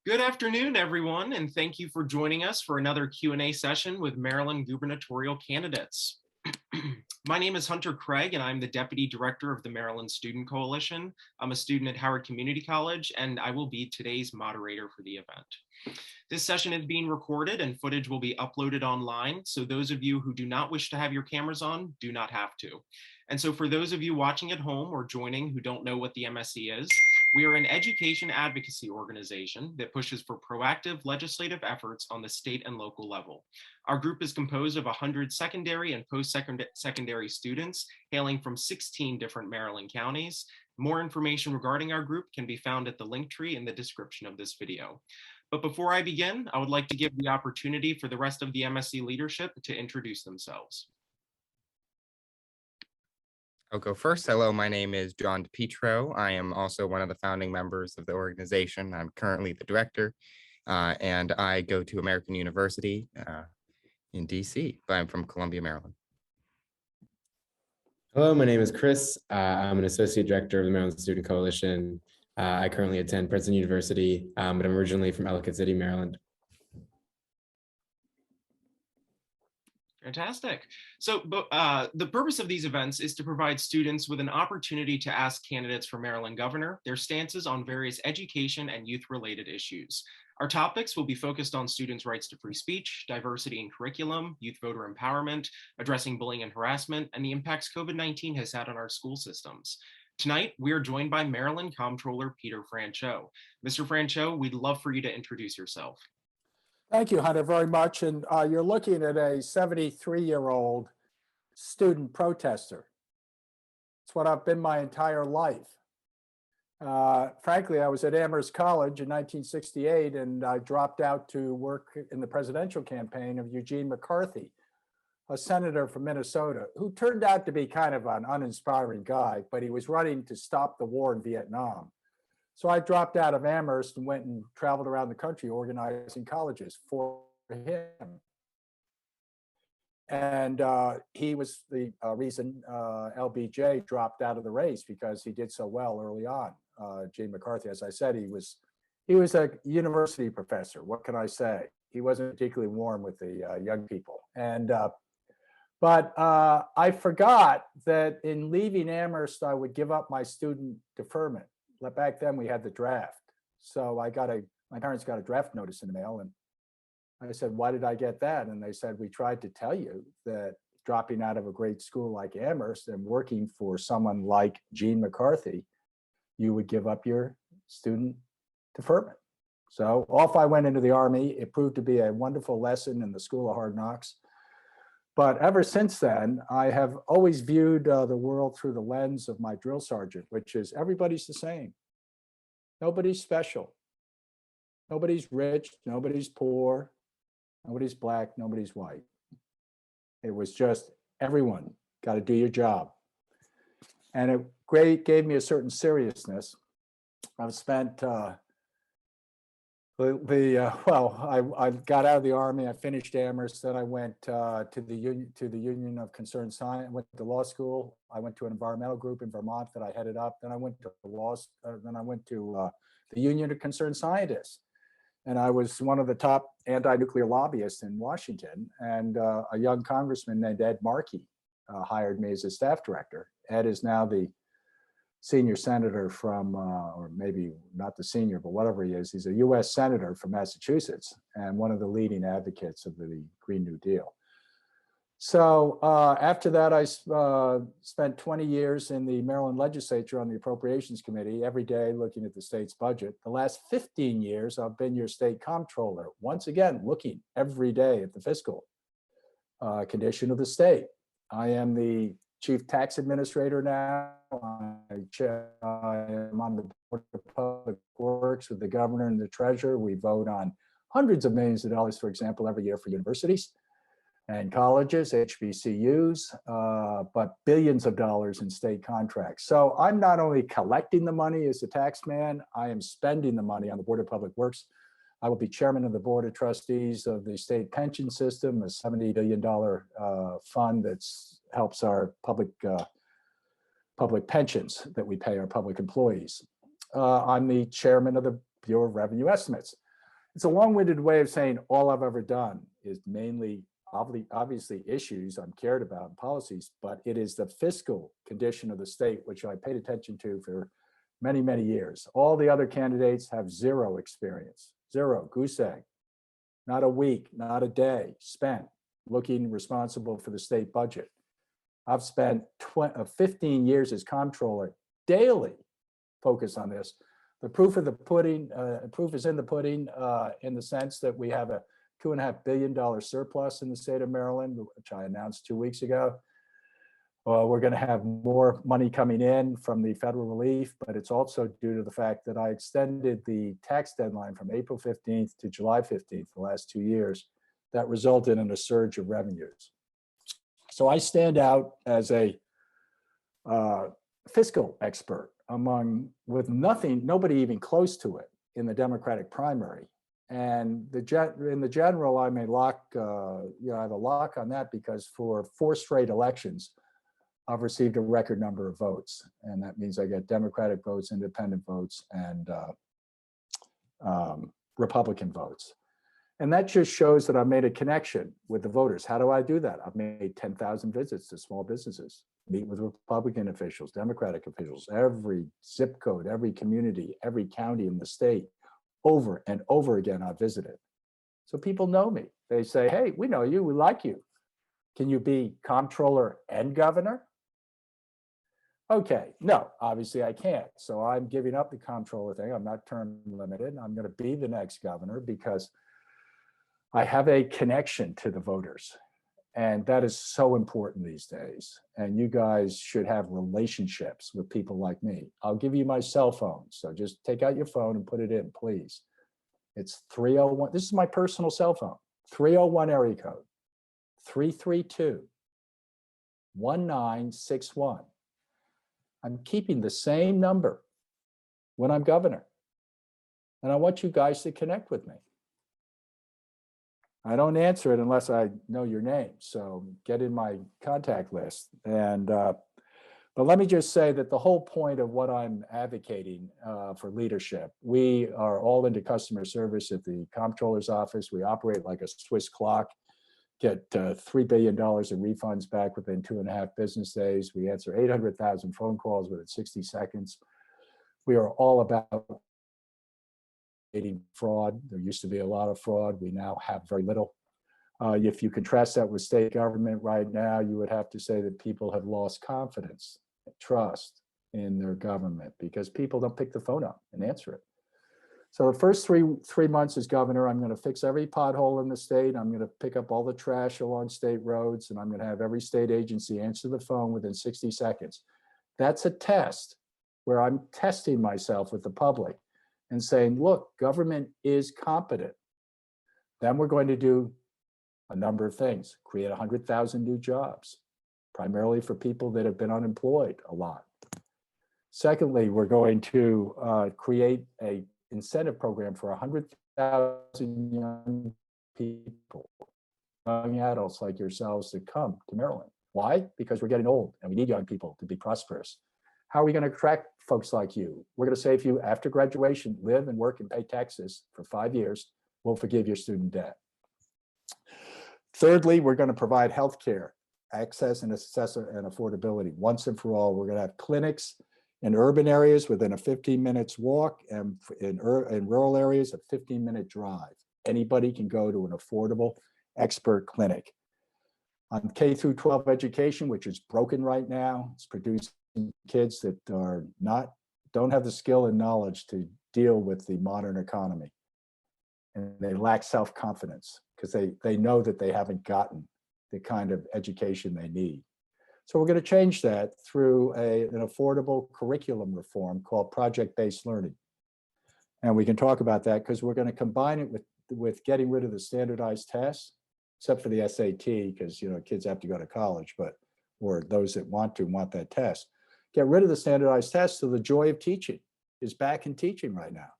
Good afternoon, everyone, and thank you for joining us for another Q&A session with Maryland gubernatorial candidates. My name is Hunter Craig, and I'm the Deputy Director of the Maryland Student Coalition. I'm a student at Howard Community College, and I will be today's moderator for the event. This session is being recorded and footage will be uploaded online, so those of you who do not wish to have your cameras on do not have to. And so for those of you watching at home or joining who don't know what the MSC is, we are an education advocacy organization that pushes for proactive legislative efforts on the state and local level. Our group is composed of 100 secondary and post-secondary students hailing from 16 different Maryland counties. More information regarding our group can be found at the link tree in the description of this video. But before I begin, I would like to give the opportunity for the rest of the MSC leadership to introduce themselves. I'll go first. Hello, my name is John DePietro. I am also one of the founding members of the organization. I'm currently the director, and I go to American University in DC, but I'm from Columbia, Maryland. Hello, my name is Chris. I'm an associate director of the Maryland Student Coalition. I currently attend Princeton University, but I'm originally from Ellicott City, Maryland. Fantastic. So the purpose of these events is to provide students with an opportunity to ask candidates for Maryland governor their stances on various education and youth-related issues. Our topics will be focused on students' rights to free speech, diversity in curriculum, youth voter empowerment, addressing bullying and harassment, and the impacts COVID-19 has had on our school systems. Tonight, we are joined by Maryland Comptroller Peter Franchot. Mr. Franchot, we'd love for you to introduce yourself. Thank you, Hunter, very much. And you're looking at a 73-year-old student protester. It's what I've been my entire life. Frankly, I was at Amherst College in 1968, and I dropped out to work in the presidential campaign of Eugene McCarthy, a senator from Minnesota, who turned out to be kind of an uninspiring guy, but he was running to stop the war in Vietnam. So I dropped out of Amherst and went and traveled around the country organizing colleges for him. And he was the reason LBJ dropped out of the race, because he did so well early on. Gene McCarthy, as I said, he was a university professor. What can I say? He wasn't particularly warm with the young people. And but I forgot that in leaving Amherst, I would give up my student deferment. Back then we had the draft. So my parents got a draft notice in the mail, and I said, why did I get that? And they said, we tried to tell you that dropping out of a great school like Amherst and working for someone like Gene McCarthy, you would give up your student deferment. So off I went into the Army. It proved to be a wonderful lesson in the School of Hard Knocks. But ever since then, I have always viewed the world through the lens of my drill sergeant, which is everybody's the same. Nobody's special. Nobody's rich, nobody's poor, nobody's black, nobody's white. It was just everyone got to do your job. And it gave me a certain seriousness. I've spent I got out of the Army. I finished Amherst. Then I went to the Union of Concerned Scientists. I went to law school. I went to an environmental group in Vermont that I headed up. Then I went to the Union of Concerned Scientists, and I was one of the top anti-nuclear lobbyists in Washington. And a young congressman named Ed Markey hired me as a staff director. Ed is now the senior senator from, or maybe not the senior, but whatever he is, he's a US senator from Massachusetts and one of the leading advocates of the Green New Deal. So after that, I spent 20 years in the Maryland legislature on the Appropriations Committee, every day looking at the state's budget. The last 15 years, I've been your state comptroller, once again, looking every day at the fiscal condition of the state. I am the chief tax administrator now. I am on the Board of Public Works with the governor and the treasurer. We vote on hundreds of millions of dollars, for example, every year for universities and colleges, HBCUs, but billions of dollars in state contracts. So I'm not only collecting the money as a tax man, I am spending the money on the Board of Public Works. I will be chairman of the Board of Trustees of the state pension system, a $70 billion fund that helps our public pensions that we pay our public employees. I'm the chairman of the Bureau of Revenue Estimates. It's a long-winded way of saying all I've ever done is mainly obviously issues I'm cared about and policies, but it is the fiscal condition of the state, which I paid attention to for many, many years. All the other candidates have zero experience, zero, goose egg, not a week, not a day spent looking responsible for the state budget. I've spent 15 years as comptroller daily focused on this. The proof of the pudding, proof is in the pudding, in the sense that we have a $2.5 billion surplus in the state of Maryland, which I announced 2 weeks ago. We're going to have more money coming in from the federal relief, but it's also due to the fact that I extended the tax deadline from April 15th to July 15th, the last 2 years. That resulted in a surge of revenues. So I stand out as a fiscal expert with nobody even close to it in the Democratic primary. And in the general, I'm a lock, I have a lock on that because for 4 straight elections, I've received a record number of votes. And that means I get Democratic votes, independent votes, and Republican votes. And that just shows that I've made a connection with the voters. How do I do that? I've made 10,000 visits to small businesses, meet with Republican officials, Democratic officials, every zip code, every community, every county in the state, over and over again I've visited. So people know me. They say, hey, we know you, we like you. Can you be comptroller and governor? Okay, no, obviously I can't. So I'm giving up the comptroller thing. I'm not term limited. I'm going to be the next governor because I have a connection to the voters. And that is so important these days. And you guys should have relationships with people like me. I'll give you my cell phone. So just take out your phone and put it in, please. It's 301. This is my personal cell phone. 301 area code, 332-1961. I'm keeping the same number when I'm governor. And I want you guys to connect with me. I don't answer it unless I know your name. So get in my contact list. And but let me just say that the whole point of what I'm advocating for leadership, we are all into customer service at the comptroller's office. We operate like a Swiss clock, get $3 billion in refunds back within 2.5 business days. We answer 800,000 phone calls within 60 seconds. We are all about fraud. There used to be a lot of fraud. We now have very little. If you contrast that with state government right now, you would have to say that people have lost confidence, trust in their government because people don't pick the phone up and answer it. So the first three months as governor, I'm going to fix every pothole in the state. I'm going to pick up all the trash along state roads, and I'm going to have every state agency answer the phone within 60 seconds. That's a test where I'm testing myself with the public and saying, look, government is competent. Then we're going to do a number of things, create 100,000 new jobs, primarily for people that have been unemployed a lot. Secondly, we're going to create an incentive program for 100,000 young people, young adults like yourselves to come to Maryland. Why? Because we're getting old and we need young people to be prosperous. How are we going to attract folks like you? We're going to say if you, after graduation, live and work and pay taxes for 5 years, we'll forgive your student debt. Thirdly, we're going to provide healthcare, access and affordability. Once and for all, we're going to have clinics in urban areas within a 15 minutes walk, and in rural areas, a 15-minute drive. Anybody can go to an affordable expert clinic. On K through 12 education, which is broken right now, it's producing kids that don't have the skill and knowledge to deal with the modern economy. And they lack self-confidence because they know that they haven't gotten the kind of education they need. So we're going to change that through an affordable curriculum reform called project-based learning. And we can talk about that because we're going to combine it with getting rid of the standardized tests, except for the SAT, because kids have to go to college, or those that want that test. Get rid of the standardized tests so the joy of teaching is back in teaching right now.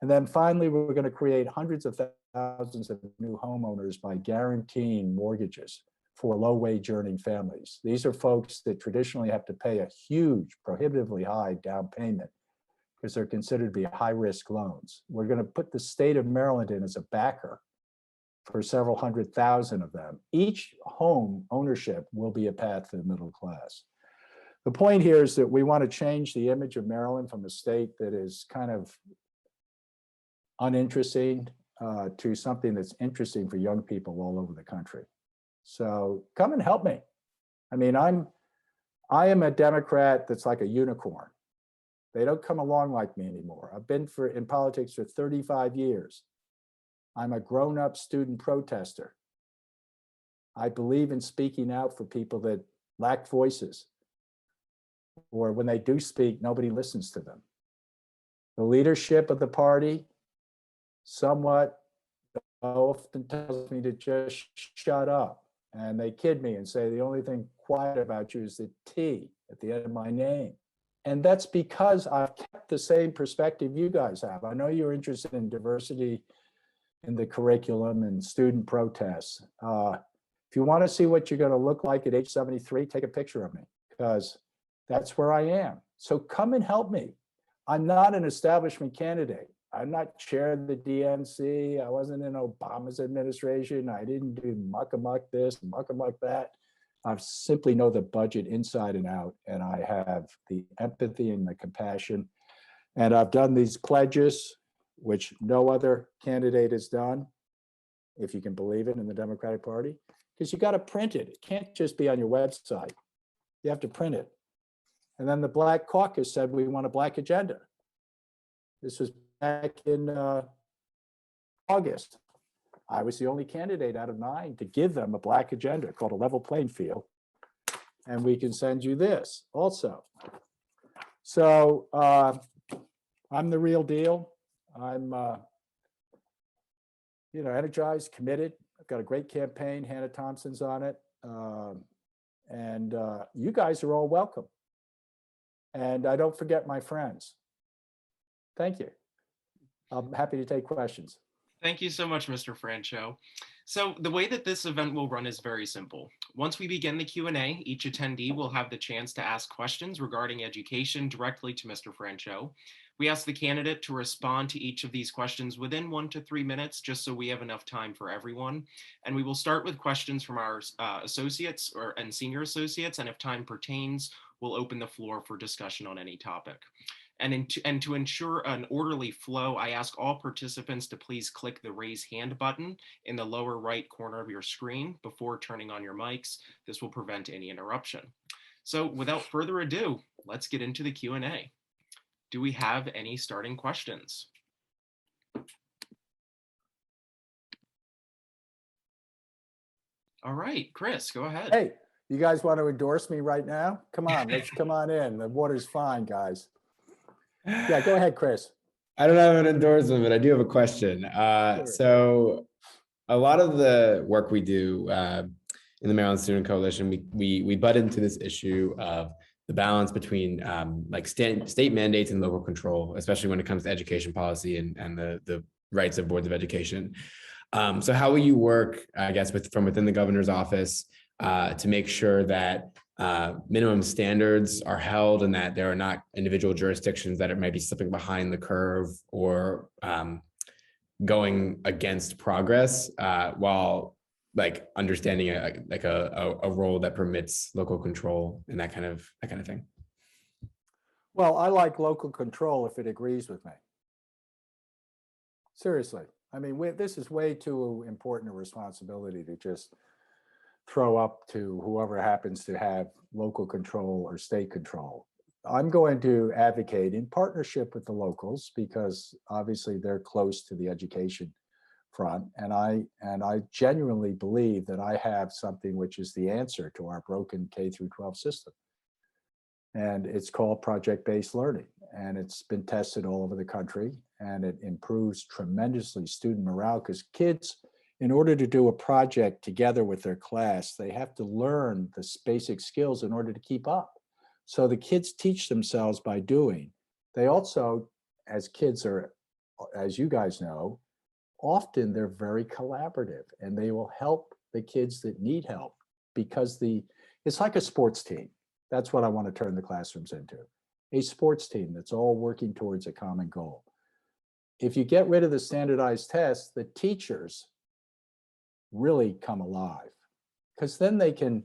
And then finally, we're going to create hundreds of thousands of new homeowners by guaranteeing mortgages for low-wage earning families. These are folks that traditionally have to pay a huge, prohibitively high down payment because they're considered to be high-risk loans. We're going to put the state of Maryland in as a backer for several 100,000 of them. Each home ownership will be a path to the middle class. The point here is that we want to change the image of Maryland from a state that is kind of uninteresting to something that's interesting for young people all over the country. So come and help me. I mean, I am a Democrat that's like a unicorn. They don't come along like me anymore. I've been in politics for 35 years. I'm a grown-up student protester. I believe in speaking out for people that lack voices, or when they do speak, nobody listens to them. The leadership of the party somewhat often tells me to just shut up. And they kid me and say, the only thing quiet about you is the T at the end of my name. And that's because I've kept the same perspective you guys have. I know you're interested in diversity in the curriculum and student protests. If you want to see what you're going to look like at age 73, take a picture of me, because that's where I am. So come and help me. I'm not an establishment candidate. I'm not chair of the DNC. I wasn't in Obama's administration. I didn't do muck-a-muck this, muck-a-muck that. I simply know the budget inside and out, and I have the empathy and the compassion. And I've done these pledges, which no other candidate has done, if you can believe it, in the Democratic Party, because you got to print it. It can't just be on your website. You have to print it. And then the Black Caucus said, we want a Black agenda. This was back in August. I was the only candidate out of 9 to give them a Black agenda called a level playing field. And we can send you this also. So I'm the real deal. I'm energized, committed. I've got a great campaign. Hannah Thompson's on it. And you guys are all welcome. And I don't forget my friends. Thank you. I'm happy to take questions. Thank you so much, Mr. Franchot. So the way that this event will run is very simple. Once we begin the Q&A, each attendee will have the chance to ask questions regarding education directly to Mr. Franchot. We ask the candidate to respond to each of these questions within 1 to 3 minutes, just so we have enough time for everyone. And we will start with questions from our associates and senior associates, and if time pertains, we'll open the floor for discussion on any topic. And to ensure an orderly flow, I ask all participants to please click the raise hand button in the lower right corner of your screen before turning on your mics. This will prevent any interruption. So without further ado, let's get into the Q&A. Do we have any starting questions? All right, Chris, go ahead. Hey, you guys want to endorse me right now? Come on, let's come on in. The water's fine, guys. Yeah, go ahead, Chris. I don't have an endorsement, but I do have a question. Sure. So a lot of the work we do in the Maryland Student Coalition, we butt into this issue of the balance between like state mandates and local control, especially when it comes to education policy and the rights of boards of education. So how will you work, I guess, from within the governor's office to make sure that minimum standards are held and that there are not individual jurisdictions that might be slipping behind the curve or going against progress while like understanding a role that permits local control and that kind of thing? Well, I like local control if it agrees with me. Seriously. I mean, this is way too important a responsibility to just throw up to whoever happens to have local control or state control. I'm going to advocate in partnership with the locals because obviously they're close to the education front. And I genuinely believe that I have something which is the answer to our broken K through 12 system. And it's called project-based learning. And it's been tested all over the country, and it improves tremendously student morale because kids, in order to do a project together with their class, they have to learn the basic skills in order to keep up. So the kids teach themselves by doing. They also, as kids are, as you guys know, often they're very collaborative and they will help the kids that need help because it's like a sports team. That's what I want to turn the classrooms into. a sports team that's all working towards a common goal. If you get rid of the standardized tests, the teachers really come alive, because then they can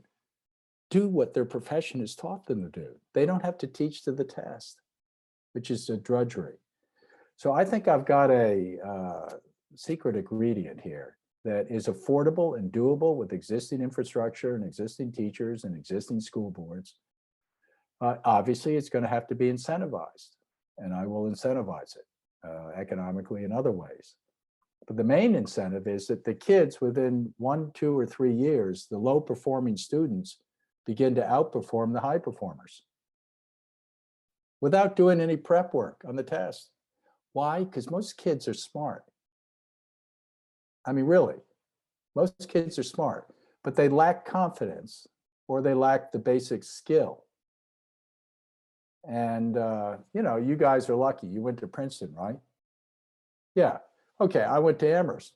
do what their profession has taught them to do. They don't have to teach to the test, which is a drudgery. So I think I've got a secret ingredient here that is affordable and doable with existing infrastructure and existing teachers and existing school boards. Obviously, it's going to have to be incentivized, and I will incentivize it economically in other ways. But the main incentive is that the kids within 1, 2, or 3 years, the low performing students begin to outperform the high performers without doing any prep work on the test. Why? Because most kids are smart. I mean, really, most kids are smart, but they lack confidence or they lack the basic skill. And, you know, you guys are lucky. You went to Princeton, right? Yeah. Okay, I went to Amherst.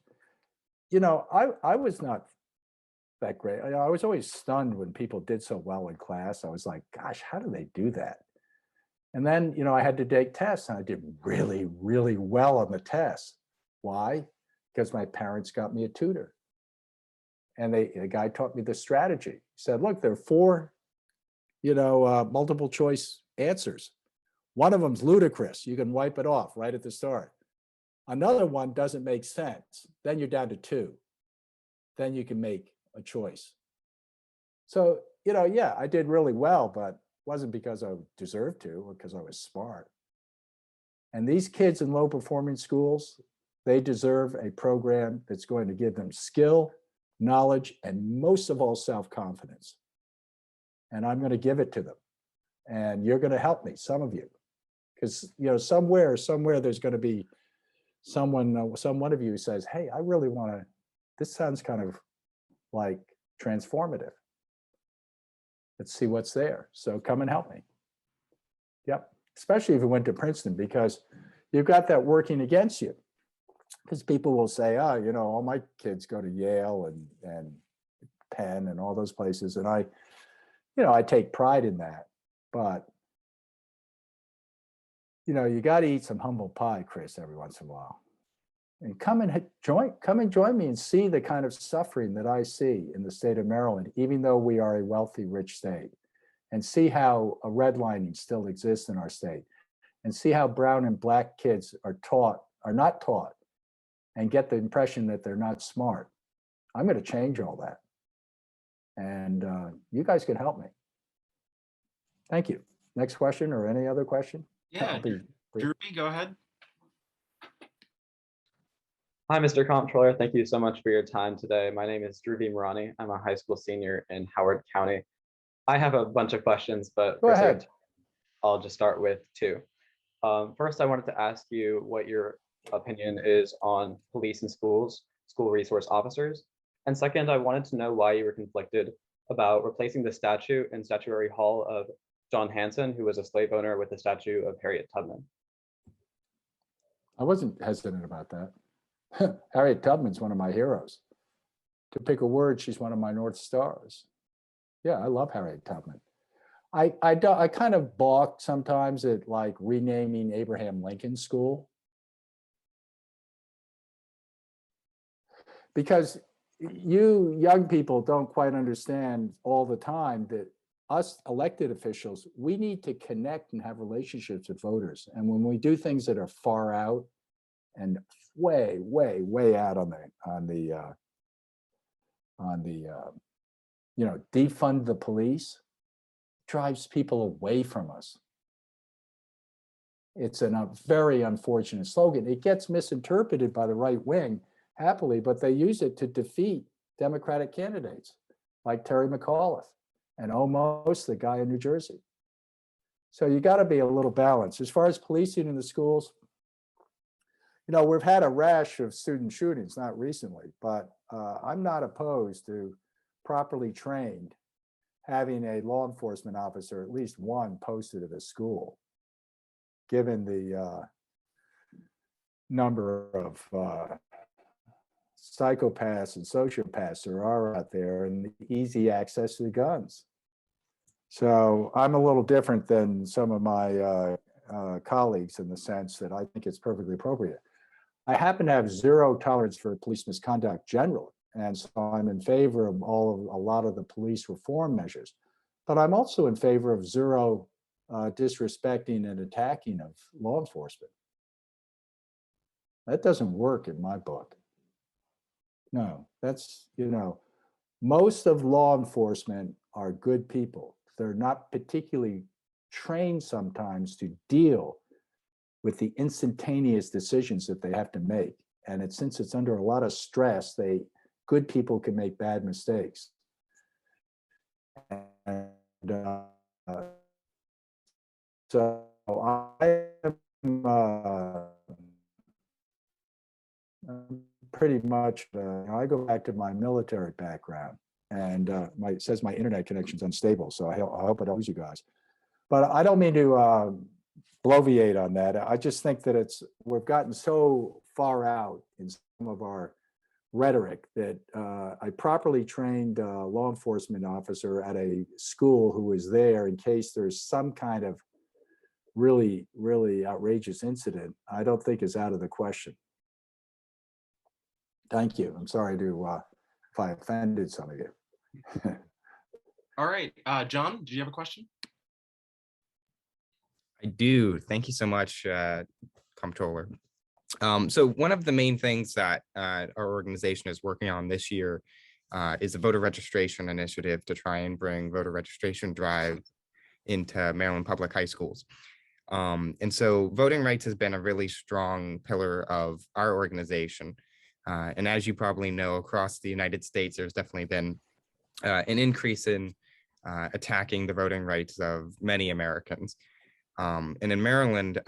You know, I was not that great. I was always stunned when people did so well in class. I was like, gosh, how do they do that? And then, you know, I had to take tests and I did really, really well on the tests. Why? Because my parents got me a tutor. And the guy taught me the strategy. He said, look, there are 4, you know, multiple choice answers. One of them's ludicrous. You can wipe it off right at the start. Another one doesn't make sense. Then you're down to 2. Then you can make a choice. So, you know, yeah, I did really well, but it wasn't because I deserved to or because I was smart. And these kids in low performing schools, they deserve a program that's going to give them skill, knowledge, and most of all, self-confidence. And I'm going to give it to them. And you're going to help me, some of you, because, you know, somewhere there's going to be some one of you who says, hey, I really want to, this sounds kind of like transformative. Let's see what's there. So come and help me. Yep. Especially if you went to Princeton, because you've got that working against you. Because people will say, oh, you know, all my kids go to Yale and Penn and all those places. And I take pride in that. But, you know, you got to eat some humble pie, Chris, every once in a while. And come and join me and see the kind of suffering that I see in the state of Maryland, even though we are a wealthy, rich state, and see how a redlining still exists in our state, and see how brown and black kids are not taught, and get the impression that they're not smart. I'm going to change all that. And you guys can help me. Thank you. Next question or any other question? Yeah, Drury, go ahead. Hi, Mr. Comptroller. Thank you so much for your time today. My name is Dhruvi Marani. I'm a high school senior in Howard County. I have a bunch of questions, but go ahead. I'll just start with 2. First, I wanted to ask you what your opinion is on police in schools, school resource officers. And second, I wanted to know why you were conflicted about replacing the statue in Statuary Hall of John Hanson, who was a slave owner, with the statue of Harriet Tubman. I wasn't hesitant about that. Harriet Tubman's one of my heroes. To pick a word, she's one of my North Stars. Yeah, I love Harriet Tubman. I kind of balk sometimes at like renaming Abraham Lincoln School, because you young people don't quite understand all the time that us elected officials, we need to connect and have relationships with voters. And when we do things that are far out and way, way, way out on the you know, defund the police, drives people away from us. It's a very unfortunate slogan. It gets misinterpreted by the right wing happily, but they use it to defeat Democratic candidates like Terry McAuliffe and almost the guy in New Jersey. So you got to be a little balanced. As far as policing in the schools, you know, we've had a rash of student shootings, not recently, but I'm not opposed to properly trained having a law enforcement officer, at least one, posted at a school, given the number of psychopaths and sociopaths there are out there and the easy access to the guns. So I'm a little different than some of my colleagues in the sense that I think it's perfectly appropriate. I happen to have zero tolerance for police misconduct generally, and so I'm in favor of a lot of the police reform measures. But I'm also in favor of zero disrespecting and attacking of law enforcement. That doesn't work in my book. No, that's, most of law enforcement are good people. They're not particularly trained sometimes to deal with the instantaneous decisions that they have to make. And since it's under a lot of stress, good people can make bad mistakes. And so I am pretty much, I go back to my military background, and it says my internet connection's unstable, so I hope I don't lose you guys. But I don't mean to bloviate on that. I just think that we've gotten so far out in some of our rhetoric that a properly trained law enforcement officer at a school who is there in case there's some kind of really, really outrageous incident, I don't think is out of the question. Thank you. I'm sorry if I offended some of you. All right, John, do you have a question? I do. Thank you so much, Comptroller. So one of the main things that our organization is working on this year is a voter registration initiative to try and bring voter registration drive into Maryland public high schools. And so voting rights has been a really strong pillar of our organization. And as you probably know, across the United States, there's definitely been an increase in attacking the voting rights of many Americans. And in Maryland,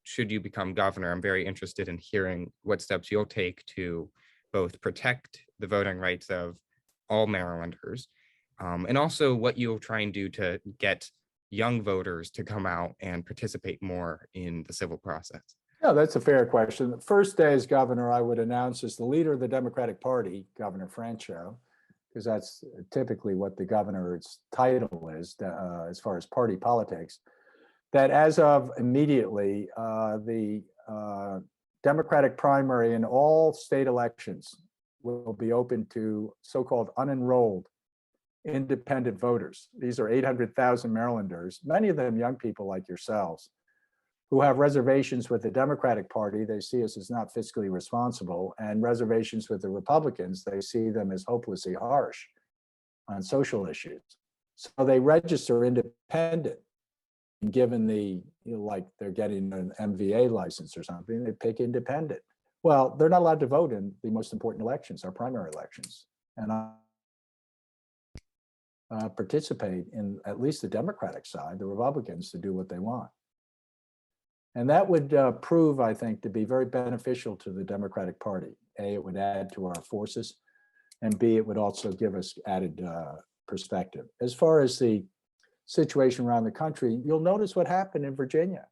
should you become governor, I'm very interested in hearing what steps you'll take to both protect the voting rights of all Marylanders, and also what you'll try and do to get young voters to come out and participate more in the civil process. Yeah, that's a fair question. The first day as governor, I would announce as the leader of the Democratic Party, Governor Franchot, because that's typically what the governor's title is as far as party politics, that as of immediately, the Democratic primary in all state elections will be open to so-called unenrolled independent voters. These are 800,000 Marylanders, many of them young people like yourselves, who have reservations with the Democratic Party. They see us as not fiscally responsible, and reservations with the Republicans. They see them as hopelessly harsh on social issues. So they register independent. And given like they're getting an MVA license or something, they pick independent. Well, they're not allowed to vote in the most important elections, our primary elections. And participate in at least the Democratic side, the Republicans, to do what they want. And that would prove, I think, to be very beneficial to the Democratic Party. A, it would add to our forces, and B, it would also give us added perspective. As far as the situation around the country, you'll notice what happened in Virginia,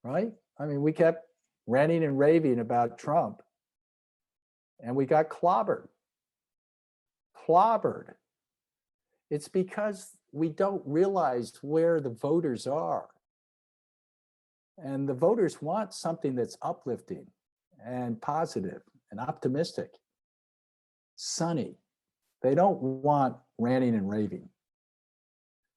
right? I mean, we kept ranting and raving about Trump, and we got clobbered. It's because we don't realize where the voters are. And the voters want something that's uplifting and positive and optimistic, sunny. They don't want ranting and raving.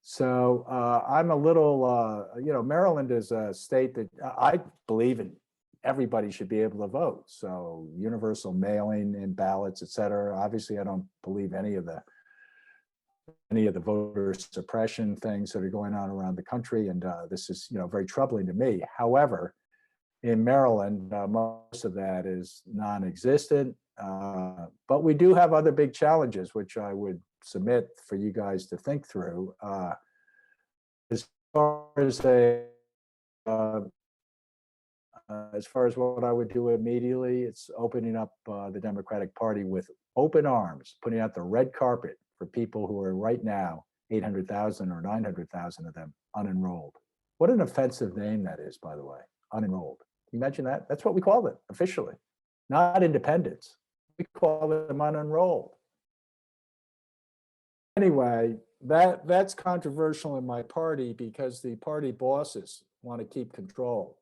So I'm a little, Maryland is a state that I believe in. Everybody should be able to vote. So universal mailing in ballots, et cetera. Obviously, I don't believe any of the voter suppression things that are going on around the country. And this is, very troubling to me. However, in Maryland, most of that is non-existent. But we do have other big challenges, which I would submit for you guys to think through. As far as what I would do immediately, it's opening up the Democratic Party with open arms, putting out the red carpet for people who are right now, 800,000 or 900,000 of them unenrolled. What an offensive name that is, by the way, unenrolled. Can you imagine that? That's what we call them officially, not independents. We call them unenrolled. Anyway, that's controversial in my party because the party bosses want to keep control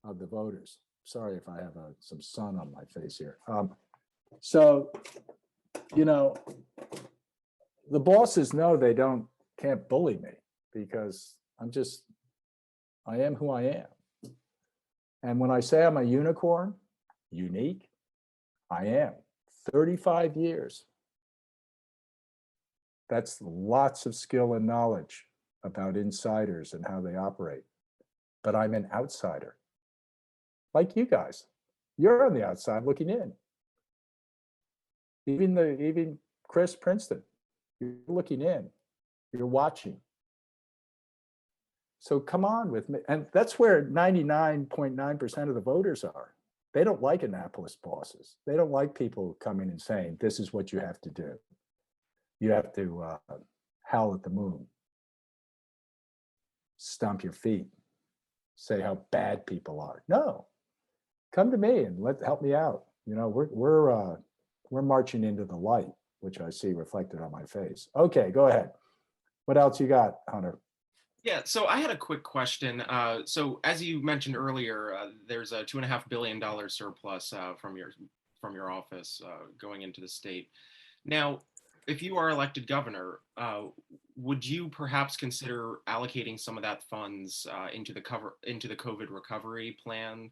of the voters. Sorry if I have some sun on my face here. So, you know, the bosses know they can't bully me because I am who I am. And when I say I'm a unicorn, unique, I am. 35 years. That's lots of skill and knowledge about insiders and how they operate. But I'm an outsider. Like you guys. You're on the outside looking in. Even Chris Princeton, you're looking in. You're watching. So come on with me. And that's where 99.9% of the voters are. They don't like Annapolis bosses. They don't like people coming and saying, this is what you have to do. You have to howl at the moon, stomp your feet, say how bad people are. No, come to me and help me out. You know, we're marching into the light, which I see reflected on my face. Okay, go ahead. What else you got, Hunter? Yeah, so I had a quick question. So as you mentioned earlier, there's a $2.5 billion surplus from your office going into the state. Now, if you are elected governor, would you perhaps consider allocating some of that funds into the COVID recovery plan?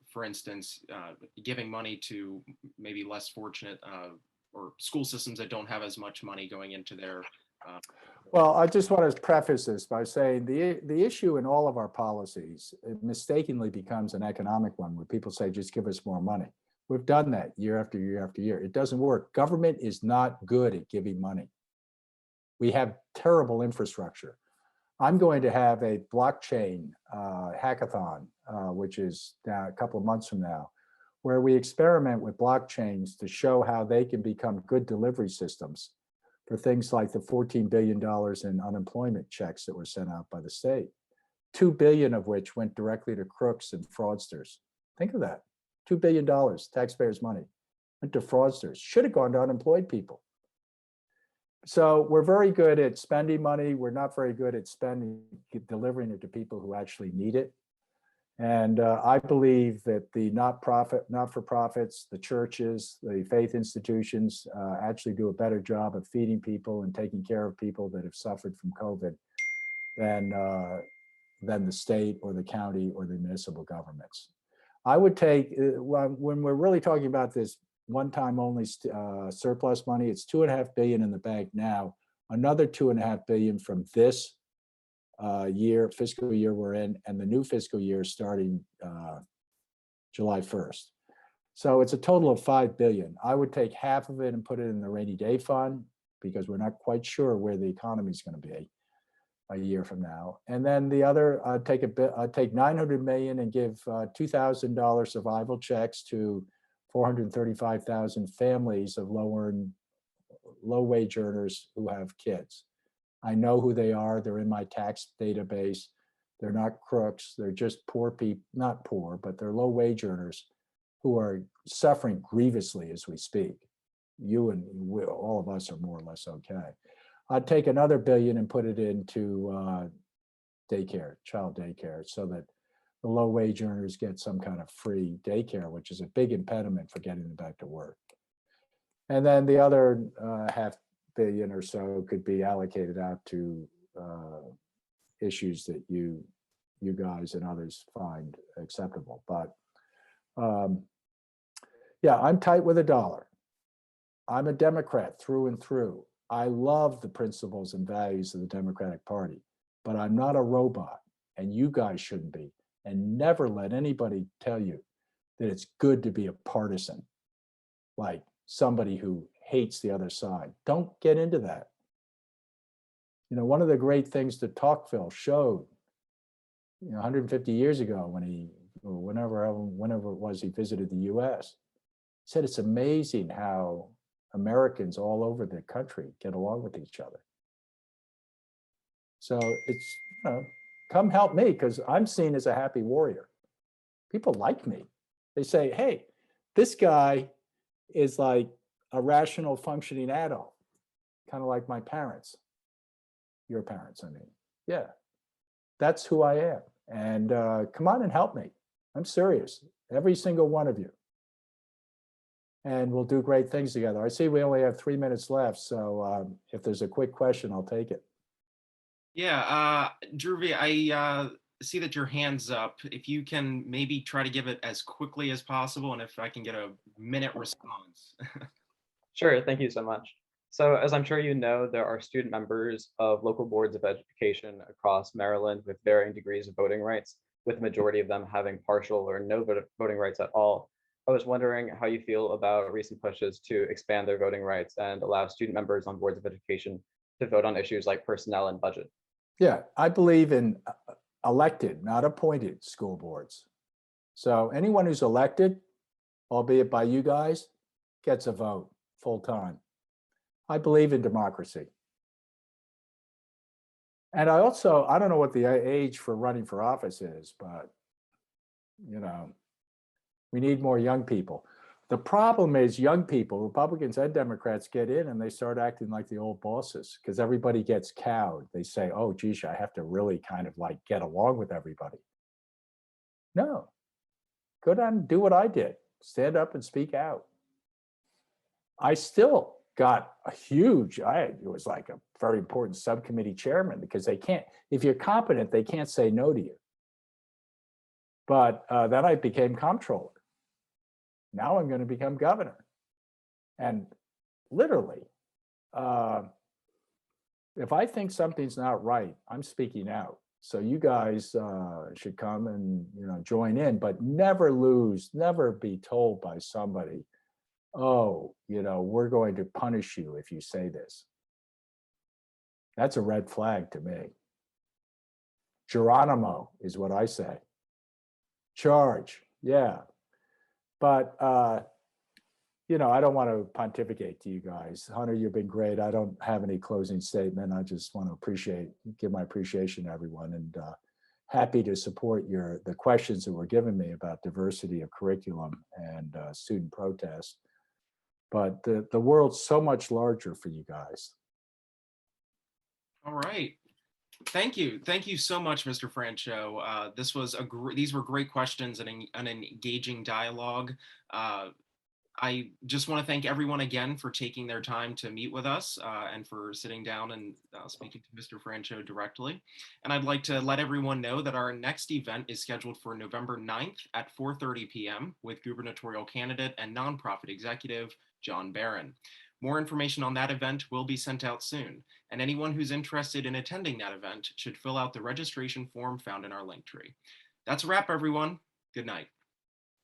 For instance, giving money to maybe less fortunate or school systems that don't have as much money going into their. Well, I just want to preface this by saying the issue in all of our policies, it mistakenly becomes an economic one where people say, just give us more money. We've done that year after year after year. It doesn't work. Government is not good at giving money. We have terrible infrastructure. I'm going to have a blockchain hackathon, which is now a couple of months from now, where we experiment with blockchains to show how they can become good delivery systems for things like the $14 billion in unemployment checks that were sent out by the state, 2 billion of which went directly to crooks and fraudsters. Think of that. $2 billion, taxpayers' money, went to fraudsters, should have gone to unemployed people. So we're very good at spending money. We're not very good at delivering it to people who actually need it. And I believe that the not-for-profits, the churches, the faith institutions actually do a better job of feeding people and taking care of people that have suffered from COVID than the state or the county or the municipal governments. I would take, when we're really talking about this one-time only surplus money, it's $2.5 billion in the bank now, another $2.5 billion from this fiscal year we're in, and the new fiscal year starting July 1st. So it's a total of $5 billion. I would take half of it and put it in the rainy day fund because we're not quite sure where the economy is going to be a year from now. And then the other, I'd take $900 million and give $2,000 survival checks to 435,000 families of low wage earners who have kids. I know who they are. They're in my tax database. They're not crooks. They're just poor people, not poor, but they're low wage earners who are suffering grievously as we speak. You and all of us are more or less okay. I'd take another billion and put it into daycare, child daycare, so that the low wage earners get some kind of free daycare, which is a big impediment for getting them back to work. And then the other $500 million or so could be allocated out to issues that you guys and others find acceptable. But yeah, I'm tight with a dollar. I'm a Democrat through and through. I love the principles and values of the Democratic Party, but I'm not a robot, and you guys shouldn't be. And never let anybody tell you that it's good to be a partisan, like somebody who hates the other side. Don't get into that. You know, one of the great things that Tocqueville showed, 150 years ago whenever it was he visited the US, said it's amazing how Americans all over the country get along with each other. So it's, come help me because I'm seen as a happy warrior. People like me. They say, hey, this guy is like a rational functioning adult, kind of like my parents. your parents, I mean. Yeah, that's who I am. And come on and help me. I'm serious, every single one of you. And we'll do great things together. I see we only have 3 minutes left, so if there's a quick question, I'll take it. Yeah, Dhruvi, I see that your hand's up. If you can maybe try to give it as quickly as possible, and if I can get a minute response. Sure, thank you so much. So as I'm sure you know, there are student members of local boards of education across Maryland with varying degrees of voting rights, with the majority of them having partial or no voting rights at all. I was wondering how you feel about recent pushes to expand their voting rights and allow student members on boards of education to vote on issues like personnel and budget. Yeah, I believe in elected, not appointed school boards. So anyone who's elected, albeit by you guys, gets a vote full time. I believe in democracy. And I don't know what the age for running for office is, but, you know, we need more young people. The problem is young people, Republicans and Democrats, get in and they start acting like the old bosses because everybody gets cowed. They say, oh, geez, I have to really kind of like get along with everybody. No, go down and do what I did. Stand up and speak out. I still got a huge, it was like a very important subcommittee chairman because they can't, if you're competent, they can't say no to you. But then I became comptroller. Now I'm going to become governor. And literally, if I think something's not right, I'm speaking out. So you guys should come and, you know, join in, but never be told by somebody, oh, you know, we're going to punish you if you say this. That's a red flag to me. Geronimo is what I say. Charge, yeah. But, you know, I don't want to pontificate to you guys. Hunter, you've been great. I don't have any closing statement. I just want to give my appreciation to everyone, and happy to support the questions that were given me about diversity of curriculum and student protest. But the world's so much larger for you guys. All right. Thank you. Thank you so much, Mr. Franchot. These were great questions and an engaging dialogue. I just want to thank everyone again for taking their time to meet with us and for sitting down and speaking to Mr. Franchot directly. And I'd like to let everyone know that our next event is scheduled for November 9th at 4:30 p.m. with gubernatorial candidate and nonprofit executive John Barron. More information on that event will be sent out soon, and anyone who's interested in attending that event should fill out the registration form found in our link tree. That's a wrap, everyone. Good night.